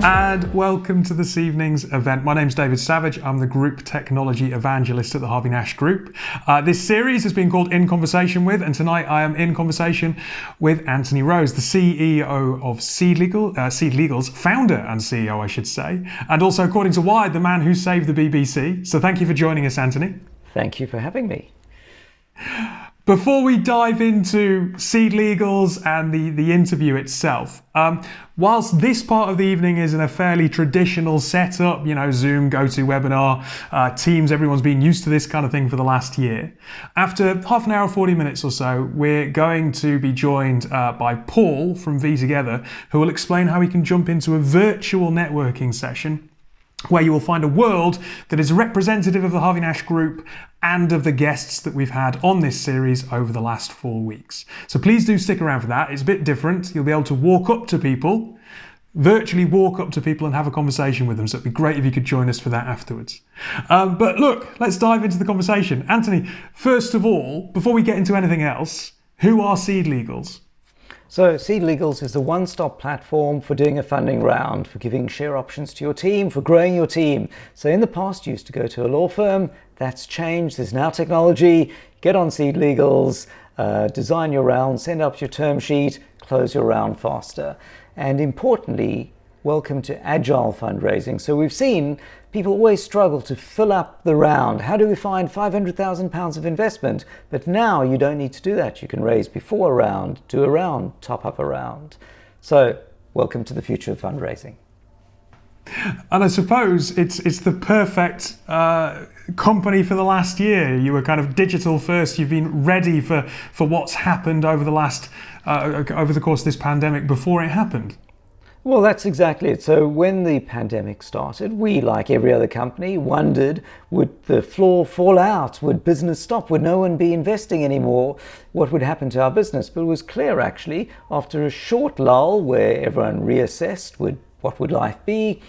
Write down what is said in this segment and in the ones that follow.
And welcome to this evening's event. My name's David Savage. I'm the Group Technology Evangelist at the Harvey Nash Group. This series has been called In Conversation With, and tonight I am in conversation with Anthony Rose, the CEO of Seedlegals, founder and CEO, I should say, and also, according to Wired, the man who saved the BBC. So thank you for joining us, Anthony. Thank you for having me. Before we dive into Seedlegals and the interview itself, whilst this part of the evening is in a fairly traditional setup, Zoom, GoToWebinar, Teams, everyone's been used to this kind of thing for the last year. After half an hour, 40 minutes or so, we're going to be joined by Paul from V Together, who will explain how we can jump into a virtual networking session where you will find a world that is representative of the Harvey Nash Group and of the guests that we've had on this series over the last 4 weeks. So please do stick around for that. It's a bit different. You'll be able to walk up to people, virtually walk up to people and have a conversation with them. So it'd be great if you could join us for that afterwards. But look, let's dive into the conversation. Anthony, first of all, before we get into anything else, who are Seedlegals? So Seedlegals is a one-stop platform for doing a funding round, for giving share options to your team, for growing your team. So in the past, you used to go to a law firm. That's changed. There's now technology. Get on Seedlegals, design your round, send up your term sheet, close your round faster. And importantly, welcome to agile fundraising. So we've seen people always struggle to fill up the round. How do we find £500,000 of investment? But now you don't need to do that. You can raise before a round, do a round, top up a round. So welcome to the future of fundraising. And I suppose it's the perfect company for the last year. You were kind of digital first. You've been ready for what's happened over the course of this pandemic before it happened. Well, that's exactly it. So when the pandemic started, we, like every other company, wondered, would the floor fall out? Would business stop? Would no one be investing anymore? What would happen to our business? But it was clear, actually, after a short lull where everyone reassessed what would life be,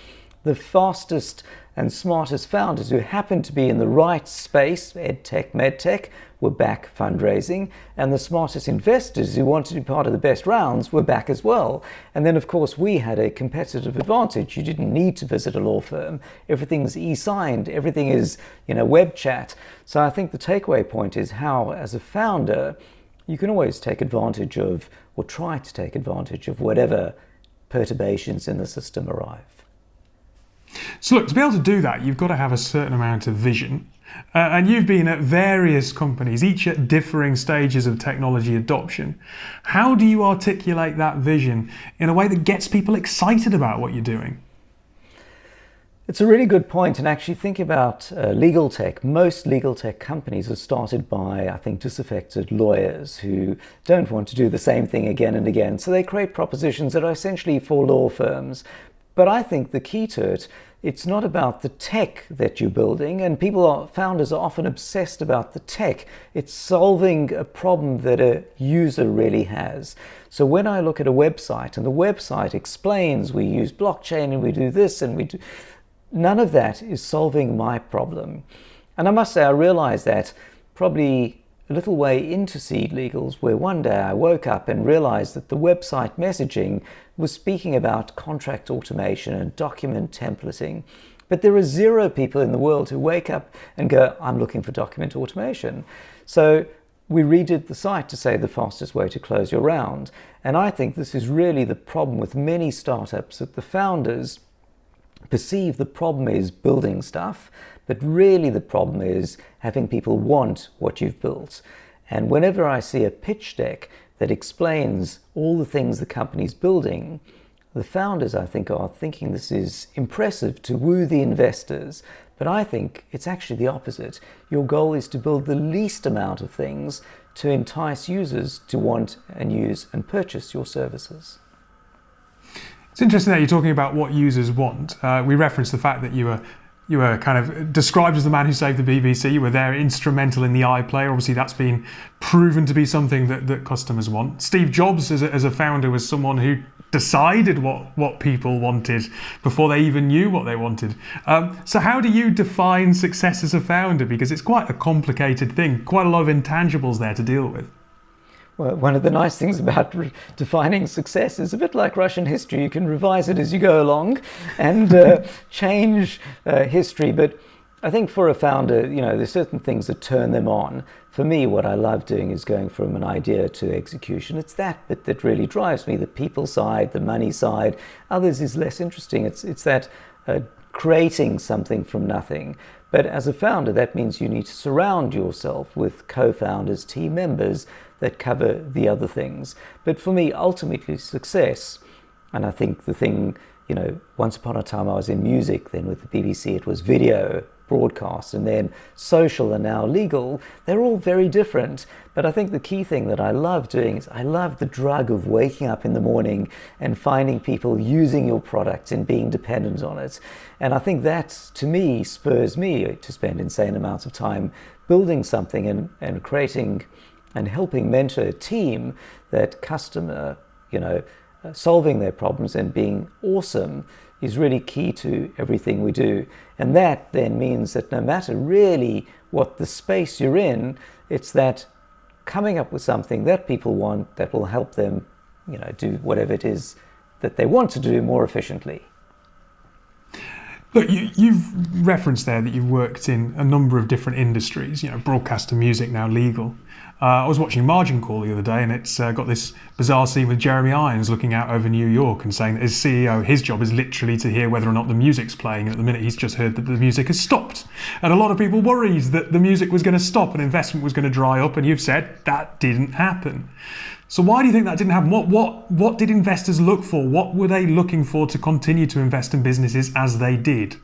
the fastest and smartest founders who happened to be in the right space, edtech, medtech, were back fundraising, and the smartest investors who wanted to be part of the best rounds were back as well. And then, of course, we had a competitive advantage. You didn't need to visit a law firm. Everything's e-signed. Everything is, web chat. So I think the takeaway point is how, as a founder, you can always take advantage of, or try to take advantage of, whatever perturbations in the system arrive. So look, to be able to do that, you've got to have a certain amount of vision. And you've been at various companies, each at differing stages of technology adoption. How do you articulate that vision in a way that gets people excited about what you're doing? It's a really good point. And actually think about legal tech. Most legal tech companies are started by, I think, disaffected lawyers who don't want to do the same thing again and again. So they create propositions that are essentially for law firms. But I think the key to it, it's not about the tech that you're building, and founders are often obsessed about the tech. It's solving a problem that a user really has. So when I look at a website and the website explains we use blockchain and we do this and we do, none of that is solving my problem. And I must say, I realized that probably a little way into Seedlegals, where one day I woke up and realized that the website messaging was speaking about contract automation and document templating. But there are 0 people in the world who wake up and go, I'm looking for document automation. So we redid the site to say the fastest way to close your round. And I think this is really the problem with many startups, that the founders perceive the problem is building stuff, but really the problem is having people want what you've built. And whenever I see a pitch deck that explains all the things the company's building, the founders, I think, are thinking this is impressive to woo the investors. But I think it's actually the opposite. Your goal is to build the least amount of things to entice users to want and use and purchase your services. It's interesting that you're talking about what users want. We referenced the fact that you were kind of described as the man who saved the BBC. You were there instrumental in the iPlayer. Obviously, that's been proven to be something that customers want. Steve Jobs, as a founder, was someone who decided what people wanted before they even knew what they wanted. So how do you define success as a founder? Because it's quite a complicated thing, quite a lot of intangibles there to deal with. Well, one of the nice things about defining success is a bit like Russian history. You can revise it as you go along and change history. But I think for a founder, there's certain things that turn them on. For me, what I love doing is going from an idea to execution. It's that bit that really drives me, the people side, the money side. Others is less interesting. It's that creating something from nothing. But as a founder, that means you need to surround yourself with co-founders, team members that cover the other things. But for me, ultimately success, and I think the thing, once upon a time I was in music, then with the BBC it was video, broadcast, and then social, and now legal. They're all very different. But I think the key thing that I love doing is I love the drug of waking up in the morning and finding people using your product and being dependent on it. And I think that, to me, spurs me to spend insane amounts of time building something and creating and helping mentor a team that customer, solving their problems and being awesome is really key to everything we do. And that then means that no matter really what the space you're in, it's that coming up with something that people want that will help them, do whatever it is that they want to do more efficiently. Look, you've referenced there that you've worked in a number of different industries, broadcast to music, now legal. I was watching Margin Call the other day, and it's got this bizarre scene with Jeremy Irons looking out over New York and saying that as CEO, his job is literally to hear whether or not the music's playing. And at the minute, he's just heard that the music has stopped. And a lot of people worried that the music was going to stop and investment was going to dry up. And you've said that didn't happen. So why do you think that didn't happen? What did investors look for? What were they looking for to continue to invest in businesses as they did?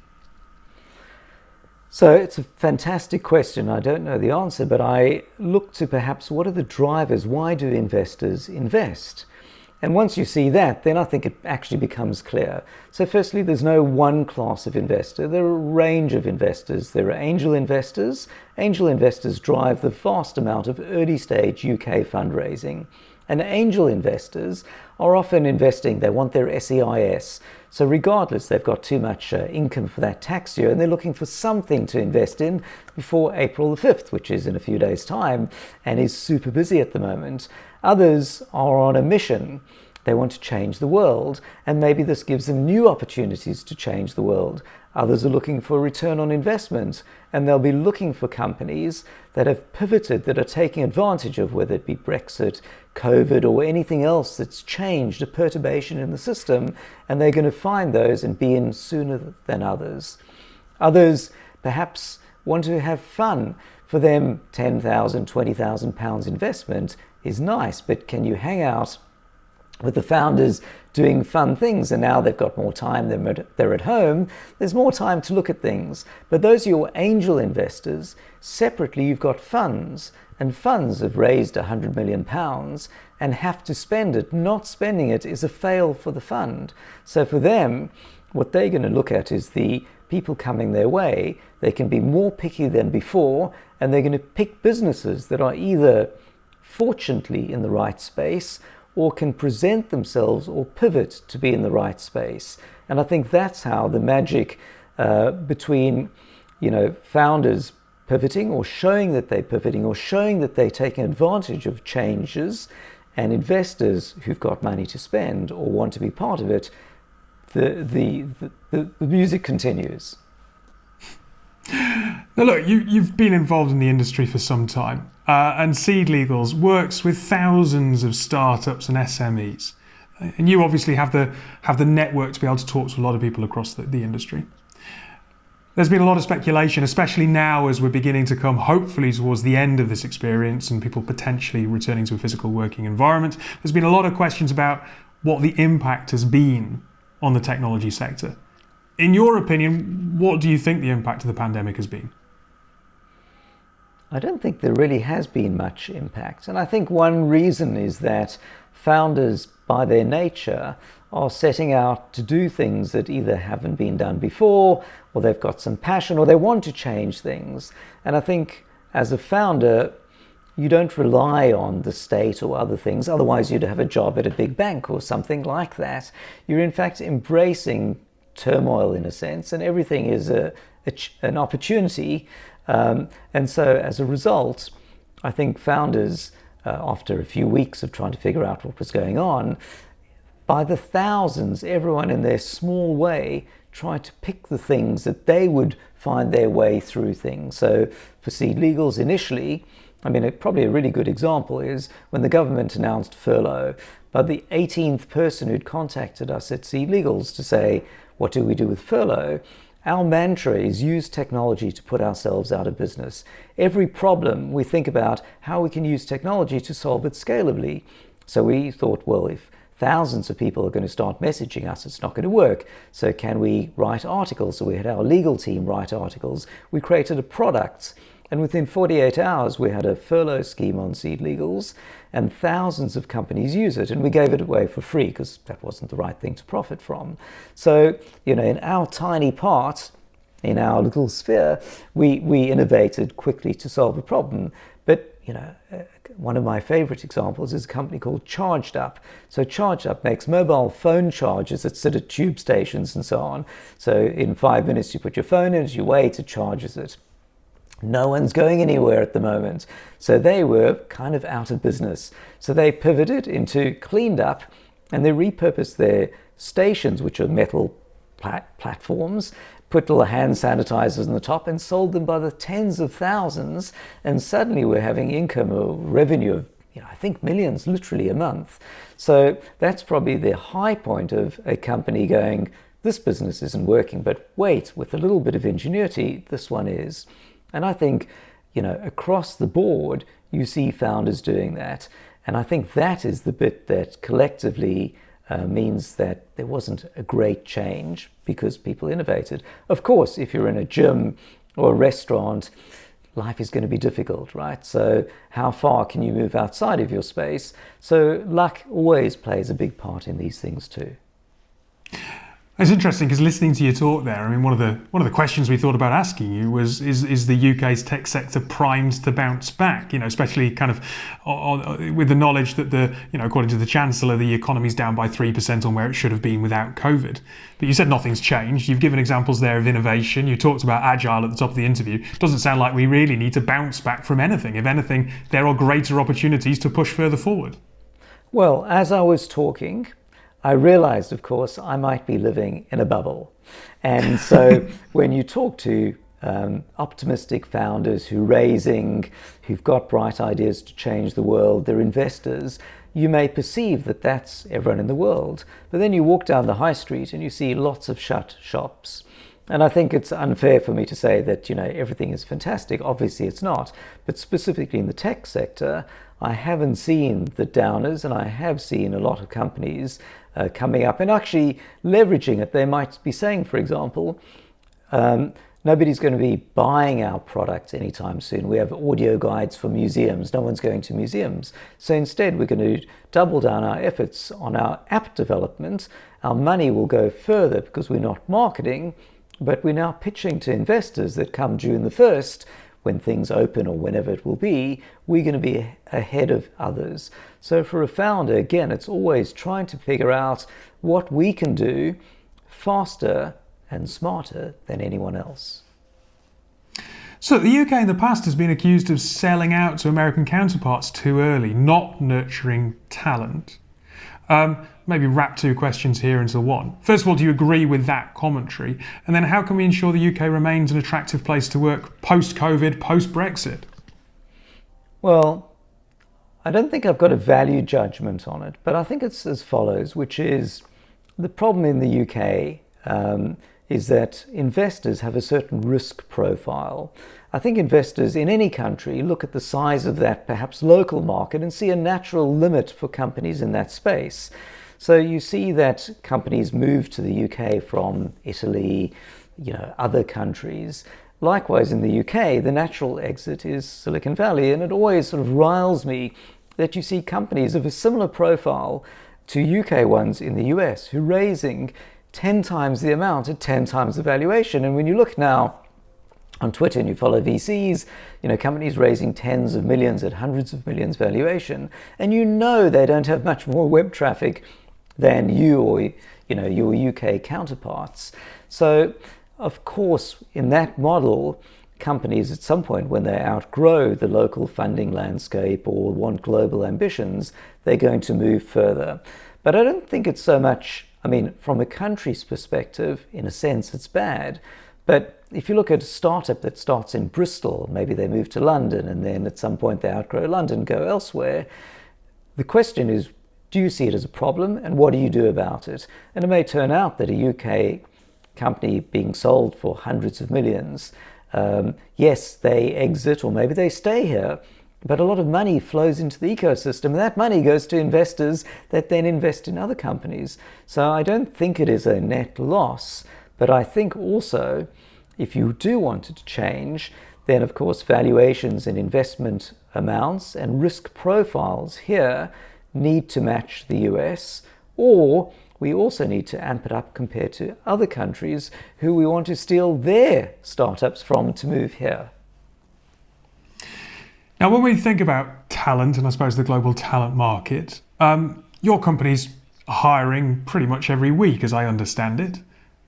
So it's a fantastic question. I don't know the answer, but I look to perhaps what are the drivers? Why do investors invest? And once you see that, then I think it actually becomes clear. So firstly, there's no one class of investor. There are a range of investors. There are angel investors. Angel investors drive the vast amount of early stage UK fundraising. And angel investors are often investing, they want their SEIS. So regardless, they've got too much income for that tax year and they're looking for something to invest in before April the 5th, which is in a few days' time and is super busy at the moment. Others are on a mission. They want to change the world, and maybe this gives them new opportunities to change the world. Others are looking for a return on investment, and they'll be looking for companies that have pivoted, that are taking advantage of whether it be Brexit, COVID, or anything else that's changed, a perturbation in the system, and they're going to find those and be in sooner than others. Others perhaps want to have fun. For them, £10,000, £20,000 investment is nice, but can you hang out with the founders doing fun things, and now they've got more time, they're at home, there's more time to look at things. But those are your angel investors. Separately, you've got funds, and funds have raised £100 million and have to spend it. Not spending it is a fail for the fund. So for them, what they're going to look at is the people coming their way. They can be more picky than before, and they're going to pick businesses that are either fortunately in the right space or can present themselves or pivot to be in the right space. And I think that's how the magic between, founders pivoting or showing that they're pivoting or showing that they're taking advantage of changes, and investors who've got money to spend or want to be part of it, the music continues. Now look, you've been involved in the industry for some time, and Seedlegals works with thousands of startups and SMEs, and you obviously have the network to be able to talk to a lot of people across the industry. There's been a lot of speculation, especially now as we're beginning to come hopefully towards the end of this experience and people potentially returning to a physical working environment. There's been a lot of questions about what the impact has been on the technology sector. In your opinion, what do you think the impact of the pandemic has been? I don't think there really has been much impact. And I think one reason is that founders, by their nature, are setting out to do things that either haven't been done before, or they've got some passion, or they want to change things. And I think as a founder, you don't rely on the state or other things. Otherwise, you'd have a job at a big bank or something like that. You're in fact embracing turmoil in a sense, and everything is an opportunity. And so as a result, I think founders after a few weeks of trying to figure out what was going on, by the thousands, everyone in their small way tried to pick the things that they would find their way through things. So for Seedlegals initially, I mean, probably a really good example is when the government announced furlough, by the 18th person who'd contacted us at Seedlegals to say, what do we do with furlough? Our mantra is use technology to put ourselves out of business. Every problem we think about how we can use technology to solve it scalably. So we thought, well, if thousands of people are going to start messaging us, it's not going to work. So can we write articles? So we had our legal team write articles. We created a product. And within 48 hours, we had a furlough scheme on Seedlegals, and thousands of companies use it. And we gave it away for free because that wasn't the right thing to profit from. So, in our tiny part, in our little sphere, we innovated quickly to solve a problem. But, one of my favorite examples is a company called Charged Up. So Charged Up makes mobile phone chargers that sit at tube stations and so on. So in 5 minutes, you put your phone in, as you wait, it charges it. No one's going anywhere at the moment. So they were kind of out of business. So they pivoted into cleaned up, and they repurposed their stations, which are metal platforms, put little hand sanitizers on the top and sold them by the tens of thousands. And suddenly we're having income or revenue of, I think millions literally a month. So that's probably the high point of a company going, this business isn't working, but wait, with a little bit of ingenuity, this one is. And I think, across the board, you see founders doing that. And I think that is the bit that collectively means that there wasn't a great change because people innovated. Of course, if you're in a gym or a restaurant, life is going to be difficult, right? So how far can you move outside of your space? So luck always plays a big part in these things too. It's interesting because listening to your talk there, I mean, one of the questions we thought about asking you was, is the UK's tech sector primed to bounce back? Especially kind of with the knowledge that according to the Chancellor, the economy's down by 3% on where it should have been without COVID. But you said nothing's changed. You've given examples there of innovation. You talked about agile at the top of the interview. It doesn't sound like we really need to bounce back from anything. If anything, there are greater opportunities to push further forward. Well, as I was talking, I realized, of course, I might be living in a bubble. And so when you talk to optimistic founders who've got bright ideas to change the world, they're investors, you may perceive that that's everyone in the world. But then you walk down the high street and you see lots of shut shops. And I think it's unfair for me to say that, everything is fantastic. Obviously it's not. But specifically in the tech sector, I haven't seen the downers, and I have seen a lot of companies coming up and actually leveraging it. They might be saying, for example, nobody's going to be buying our products anytime soon. We have audio guides for museums. No one's going to museums. So instead, we're going to double down our efforts on our app development. Our money will go further because we're not marketing, but we're now pitching to investors that come June the 1st, when things open or whenever it will be, we're going to be ahead of others. So for a founder, again, it's always trying to figure out what we can do faster and smarter than anyone else. So the UK in the past has been accused of selling out to American counterparts too early, not nurturing talent. Maybe wrap two questions here into one. First of all, do you agree with that commentary? And then how can we ensure the UK remains an attractive place to work post-COVID, post-Brexit? Well, I don't think I've got a value judgment on it, but I think it's as follows, which is the problem in the UK is that investors have a certain risk profile. I think investors in any country look at the size of that perhaps local market and see a natural limit for companies in that space. So you see that companies move to the UK from Italy, other countries. Likewise, in the UK, the natural exit is Silicon Valley, and it always sort of riles me that you see companies of a similar profile to UK ones in the US who are raising 10 times the amount at 10 times the valuation. And when you look now on Twitter and you follow VCs, companies raising tens of millions at hundreds of millions valuation, and they don't have much more web traffic than you or your UK counterparts. So of course in that model, companies at some point, when they outgrow the local funding landscape or want global ambitions, they're going to move further. But I don't think it's so much, I mean, from a country's perspective, in a sense, it's bad. But if you look at a startup that starts in Bristol, maybe they move to London and then at some point they outgrow London, go elsewhere. The question is, do you see it as a problem and what do you do about it? And it may turn out that a UK company being sold for hundreds of millions, yes, they exit or maybe they stay here, but a lot of money flows into the ecosystem, and that money goes to investors that then invest in other companies. So I don't think it is a net loss, but I think also if you do want it to change, then of course valuations and investment amounts and risk profiles here need to match the US, or we also need to amp it up compared to other countries who we want to steal their startups from to move here. Now, when we think about talent, and I suppose the global talent market, your company's hiring pretty much every week, as I understand it.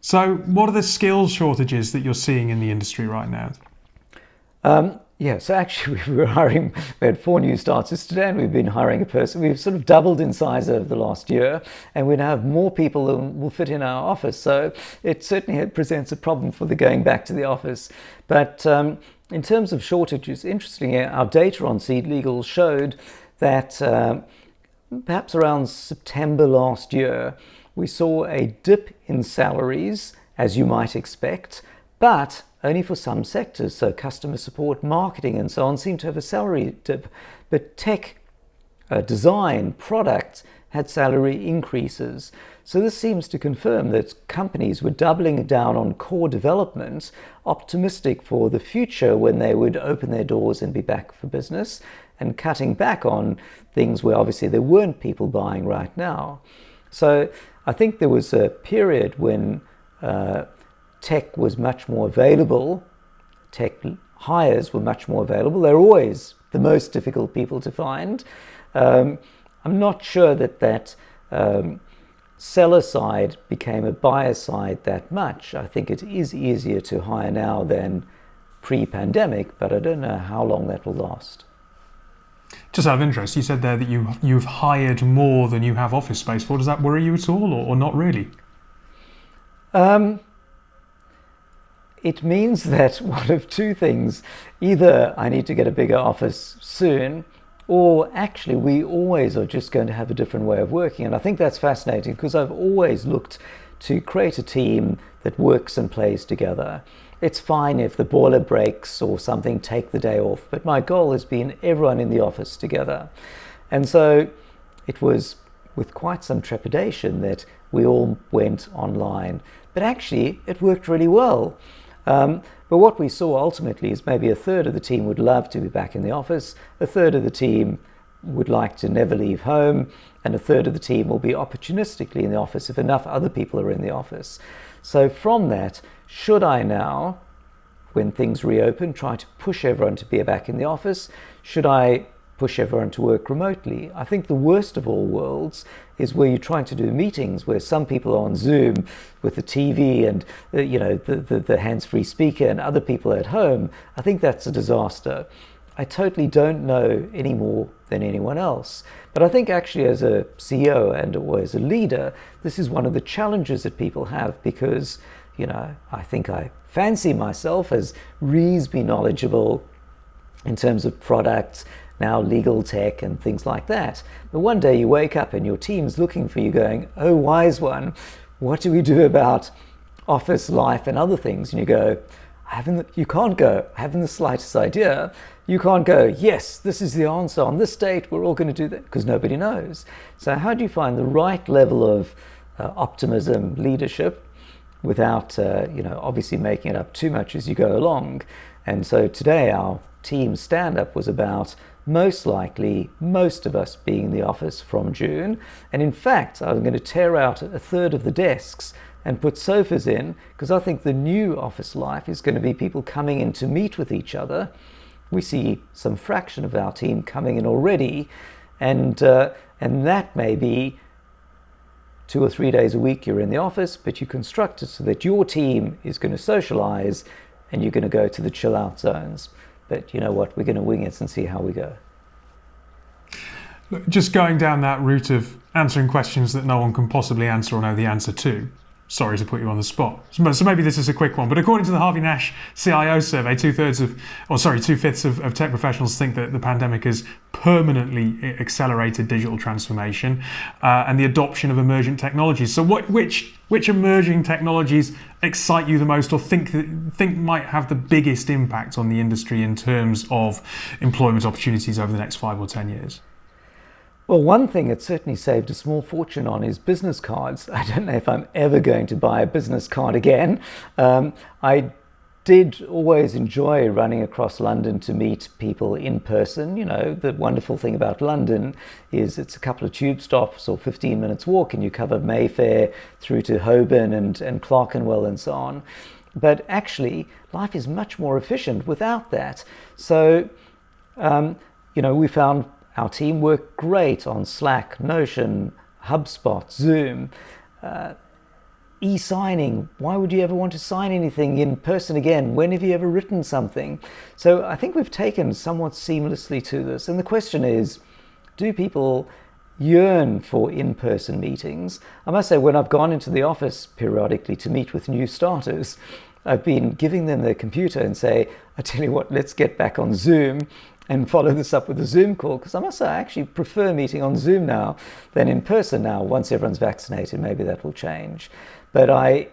So what are the skills shortages that you're seeing in the industry right now? Yeah, so actually we had 4 new starters today, and we've been hiring a person. We've sort of doubled in size over the last year, and we now have more people than will fit in our office. So it certainly presents a problem for the going back to the office. But in terms of shortages, interestingly, our data on Seedlegals showed that perhaps around September last year, we saw a dip in salaries, as you might expect, but only for some sectors. So customer support, marketing and so on seemed to have a salary dip, but tech, design, product had salary increases. So this seems to confirm that companies were doubling down on core development, optimistic for the future when they would open their doors and be back for business, and cutting back on things where obviously there weren't people buying right now. So I think there was a period when tech was much more available, tech hires were much more available. They're always the most difficult people to find. I'm not sure that seller side became a buyer side that much. I think it is easier to hire now than pre-pandemic, but I don't know how long that will last. Just out of interest, you said there that you've hired more than you have office space for. Does that worry you at all, or not really? It means that one of two things. Either I need to get a bigger office soon, or actually we always are just going to have a different way of working. And I think that's fascinating because I've always looked to create a team that works and plays together. It's fine if the boiler breaks or something, take the day off, but my goal has been everyone in the office together. And so it was with quite some trepidation that we all went online, but actually it worked really well. But what we saw ultimately is maybe a third of the team would love to be back in the office, a third of the team would like to never leave home, and a third of the team will be opportunistically in the office if enough other people are in the office. So from that, should I now, when things reopen, try to push everyone to be back in the office? Should I push everyone to work remotely? I think the worst of all worlds is where you're trying to do meetings where some people are on Zoom with the TV and the hands-free speaker and other people at home. I think that's a disaster. I totally don't know any more than anyone else. But I think actually as a CEO or as a leader, this is one of the challenges that people have because, I think I fancy myself as reasonably knowledgeable in terms of products, now legal tech and things like that. But one day you wake up and your team's looking for you going, oh, wise one, what do we do about office life and other things? And you go, you can't go, I haven't the slightest idea. You can't go, yes, this is the answer on this date, we're all going to do that, because nobody knows. So how do you find the right level of optimism, leadership, without obviously making it up too much as you go along? And so today our team stand-up was about most likely most of us being in the office from June. And in fact, I'm going to tear out a third of the desks and put sofas in, because I think the new office life is going to be people coming in to meet with each other. We see some fraction of our team coming in already, and that may be 2 or 3 days a week you're in the office, but you construct it so that your team is going to socialize and you're going to go to the chill out zones. But you know what? We're going to wing it and see how we go. Just going down that route of answering questions that no one can possibly answer or know the answer to. Sorry to put you on the spot. So maybe this is a quick one, but according to the Harvey Nash CIO survey, two-fifths of tech professionals think that the pandemic has permanently accelerated digital transformation and the adoption of emergent technologies. So which emerging technologies excite you the most, or think might have the biggest impact on the industry in terms of employment opportunities over the next 5 or 10 years? Well, one thing it certainly saved a small fortune on is business cards. I don't know if I'm ever going to buy a business card again. I did always enjoy running across London to meet people in person. You know, the wonderful thing about London is it's a couple of tube stops or 15 minutes walk, and you cover Mayfair through to Holborn and Clerkenwell and so on. But actually, life is much more efficient without that. So, we found our team worked great on Slack, Notion, HubSpot, Zoom, e-signing. Why would you ever want to sign anything in person again? When have you ever written something? So I think we've taken somewhat seamlessly to this. And the question is, do people yearn for in-person meetings? I must say, when I've gone into the office periodically to meet with new starters, I've been giving them their computer and say, I tell you what, let's get back on Zoom and follow this up with a Zoom call, because I must say I actually prefer meeting on Zoom now than in person now. Once everyone's vaccinated, maybe that will change. But I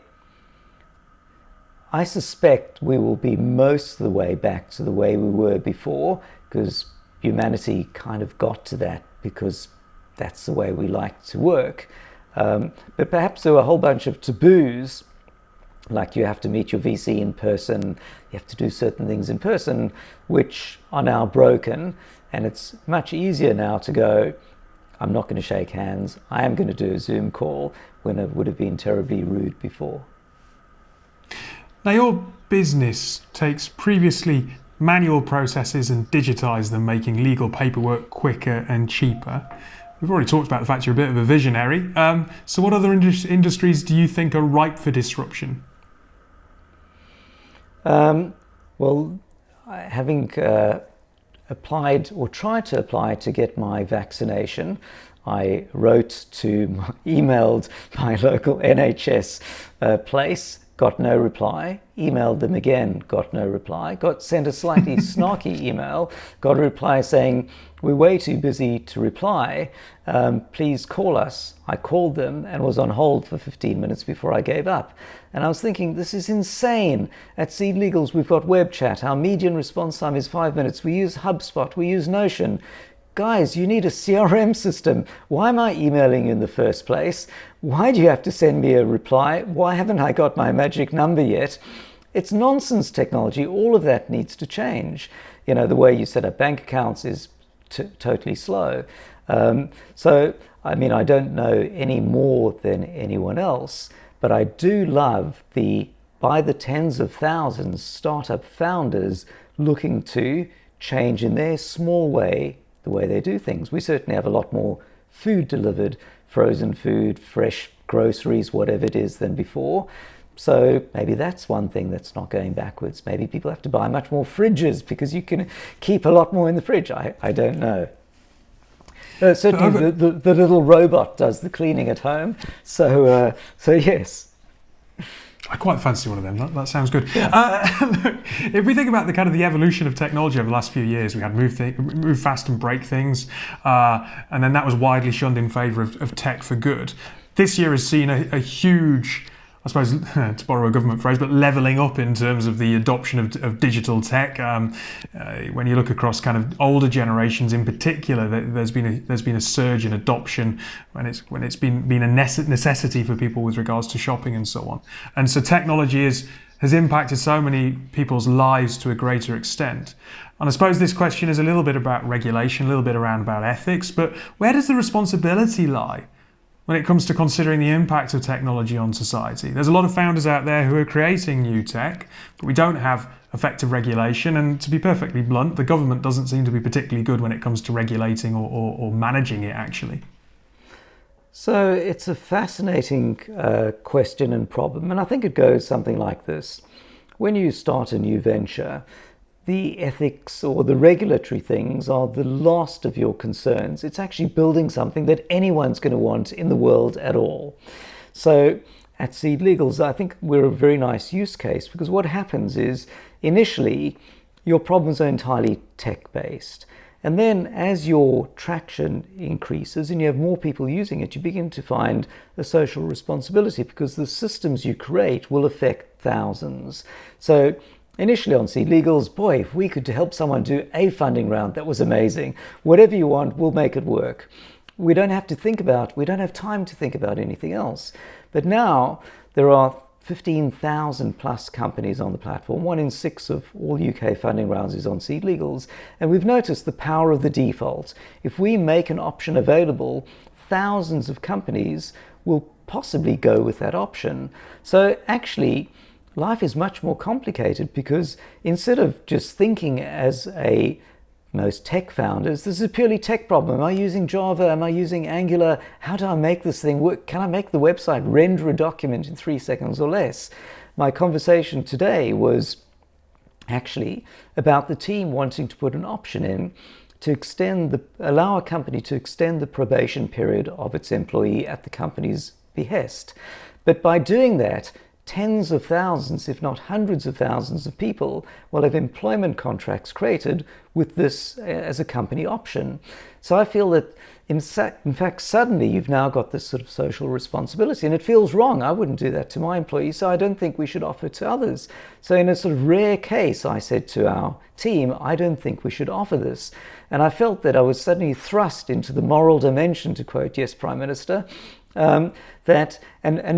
suspect we will be most of the way back to the way we were before, because humanity kind of got to that because that's the way we like to work. But perhaps there were a whole bunch of taboos, like you have to meet your VC in person, you have to do certain things in person, which are now broken. And it's much easier now to go, I'm not going to shake hands, I am going to do a Zoom call, when it would have been terribly rude before. Now, your business takes previously manual processes and digitize them, making legal paperwork quicker and cheaper. We've already talked about the fact you're a bit of a visionary. So what other industries do you think are ripe for disruption? Well, having applied or tried to apply to get my vaccination, I emailed my local NHS place, got no reply, emailed them again, got no reply, sent a slightly snarky email, got a reply saying, we're way too busy to reply, please call us. I called them and was on hold for 15 minutes before I gave up. And I was thinking, this is insane. At Seedlegals, we've got web chat. Our median response time is 5 minutes. We use HubSpot, we use Notion. Guys, you need a CRM system. Why am I emailing you in the first place? Why do you have to send me a reply? Why haven't I got my magic number yet? It's nonsense technology. All of that needs to change. You know, the way you set up bank accounts is totally slow. So, I mean, I don't know any more than anyone else, but I do love by the tens of thousands, startup founders looking to change in their small way the way they do things. We certainly have a lot more food delivered, frozen food, fresh groceries, whatever it is, than before. So maybe that's one thing that's not going backwards. Maybe people have to buy much more fridges because you can keep a lot more in the fridge. I don't know. Certainly the little robot does the cleaning at home. So yes. I quite fancy one of them. That sounds good. Look, if we think about the evolution of technology over the last few years, we had move fast and break things, and then that was widely shunned in favour of tech for good. This year has seen a huge, I suppose, to borrow a government phrase, but levelling up in terms of the adoption of digital tech. When you look across kind of older generations in particular, there's been a surge in adoption when it's been a necessity for people with regards to shopping and so on. And so technology has impacted so many people's lives to a greater extent. And I suppose this question is a little bit about regulation, a little bit about ethics, but where does the responsibility lie when it comes to considering the impact of technology on society? There's a lot of founders out there who are creating new tech, but we don't have effective regulation. And to be perfectly blunt, the government doesn't seem to be particularly good when it comes to regulating or managing it, actually. So it's a fascinating question and problem. And I think it goes something like this. when you start a new venture, the ethics or the regulatory things are the last of your concerns. It's actually building something that anyone's going to want in the world at all. So at Seedlegals, I think we're a very nice use case, because what happens is initially your problems are entirely tech-based. And then as your traction increases and you have more people using it, you begin to find a social responsibility, because the systems you create will affect thousands. So initially on Seedlegals, boy, if we could help someone do a funding round, that was amazing. Whatever you want, we'll make it work. We don't have time to think about anything else. But now there are 15,000 plus companies on the platform. 1 in 6 of all UK funding rounds is on Seedlegals. And we've noticed the power of the default. If we make an option available, thousands of companies will possibly go with that option. So actually, life is much more complicated, because instead of just thinking as most tech founders, this is a purely tech problem. Am I using Java? Am I using Angular? How do I make this thing work? Can I make the website render a document in 3 seconds or less? My conversation today was actually about the team wanting to put an option in to allow a company to extend the probation period of its employee at the company's behest. But by doing that, tens of thousands, if not hundreds of thousands of people will have employment contracts created with this as a company option. So I feel that in fact, suddenly you've now got this sort of social responsibility, and it feels wrong. I wouldn't do that to my employees, so I don't think we should offer it to others. So in a sort of rare case, I said to our team, I don't think we should offer this. And I felt that I was suddenly thrust into the moral dimension, to quote, yes, Prime Minister, and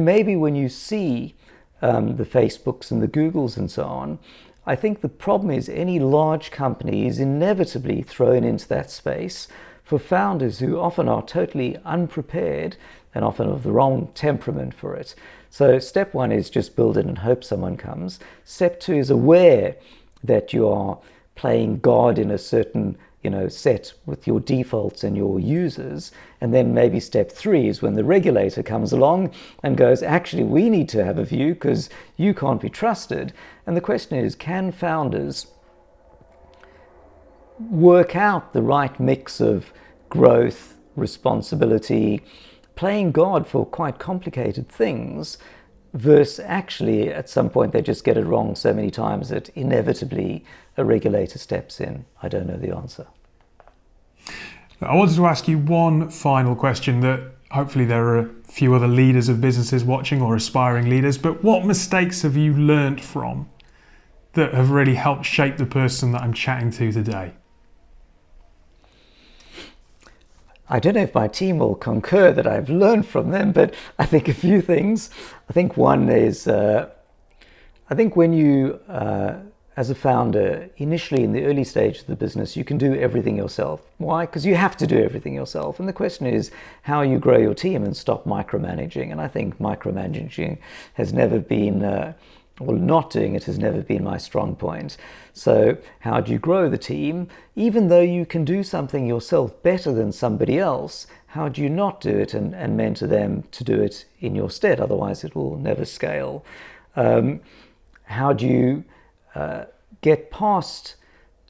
maybe when you see the Facebooks and the Googles and so on, I think the problem is any large company is inevitably thrown into that space for founders who often are totally unprepared and often of the wrong temperament for it. So step 1 is just build it and hope someone comes. Step 2 is aware that you are playing God in a certain set with your defaults and your users. And then maybe step 3 is when the regulator comes along and goes, actually, we need to have a view because you can't be trusted. And the question is, can founders work out the right mix of growth, responsibility, playing God for quite complicated things, versus actually at some point they just get it wrong so many times that inevitably a regulator steps in? I don't know the answer. I wanted to ask you one final question that hopefully there are a few other leaders of businesses watching, or aspiring leaders, but what mistakes have you learnt from that have really helped shape the person that I'm chatting to today? I don't know if my team will concur that I've learned from them, but I think a few things. I think one is, I think when you, as a founder, initially in the early stage of the business, you can do everything yourself. Why? Because you have to do everything yourself. And the question is how you grow your team and stop micromanaging. And I think micromanaging has never been, or not doing it has never been my strong point. So how do you grow the team? Even though you can do something yourself better than somebody else, how do you not do it and mentor them to do it in your stead? Otherwise it will never scale. How do you get past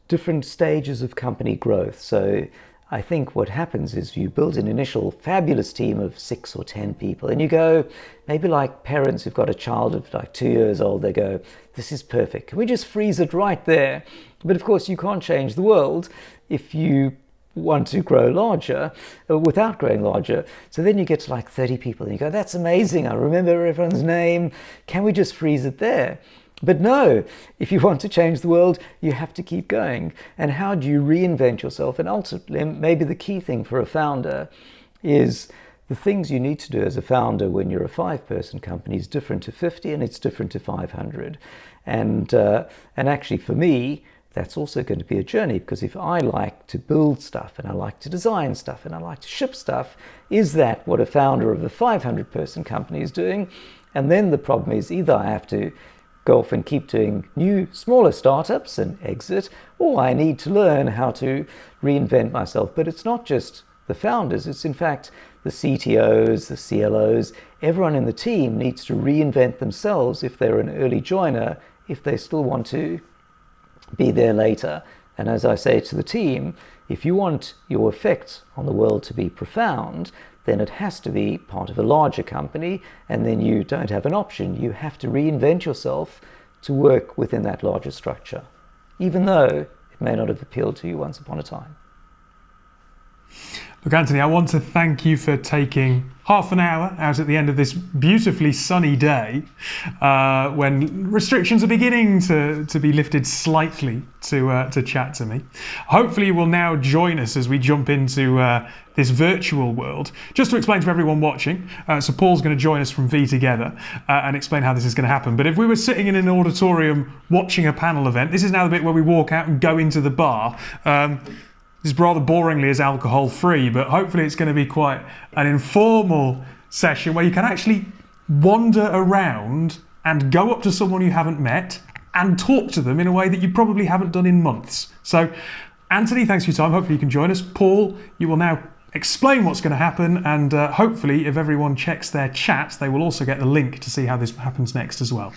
different stages of company growth? So I think what happens is you build an initial fabulous team of 6 or 10 people, and you go, maybe like parents who've got a child of like 2 years old, they go, this is perfect. Can we just freeze it right there? But of course you can't change the world if you want to grow larger without growing larger. So then you get to like 30 people and you go, that's amazing. I remember everyone's name. Can we just freeze it there? But no, if you want to change the world, you have to keep going. And how do you reinvent yourself? And ultimately, maybe the key thing for a founder is the things you need to do as a founder when you're a 5-person company is different to 50 and it's different to 500. And actually for me, that's also going to be a journey, because if I like to build stuff and I like to design stuff and I like to ship stuff, is that what a founder of a 500-person company is doing? And then the problem is either I have to go off and keep doing new, smaller startups and exit, or I need to learn how to reinvent myself. But it's not just the founders, it's in fact the CTOs, the CLOs, everyone in the team needs to reinvent themselves if they're an early joiner if they still want to be there later. And as I say to the team, if you want your effect on the world to be profound, then it has to be part of a larger company, and then you don't have an option. You have to reinvent yourself to work within that larger structure, even though it may not have appealed to you once upon a time. Look, Anthony, I want to thank you for taking half an hour out at the end of this beautifully sunny day, when restrictions are beginning to be lifted slightly, to chat to me. Hopefully you will now join us as we jump into this virtual world. Just to explain to everyone watching, so Paul's going to join us from V Together and explain how this is going to happen. But if we were sitting in an auditorium watching a panel event, this is now the bit where we walk out and go into the bar. This rather boringly is alcohol free, but hopefully it's going to be quite an informal session where you can actually wander around and go up to someone you haven't met and talk to them in a way that you probably haven't done in months. So, Anthony, thanks for your time. Hopefully you can join us. Paul, you will now explain what's going to happen, and hopefully if everyone checks their chat, they will also get the link to see how this happens next as well.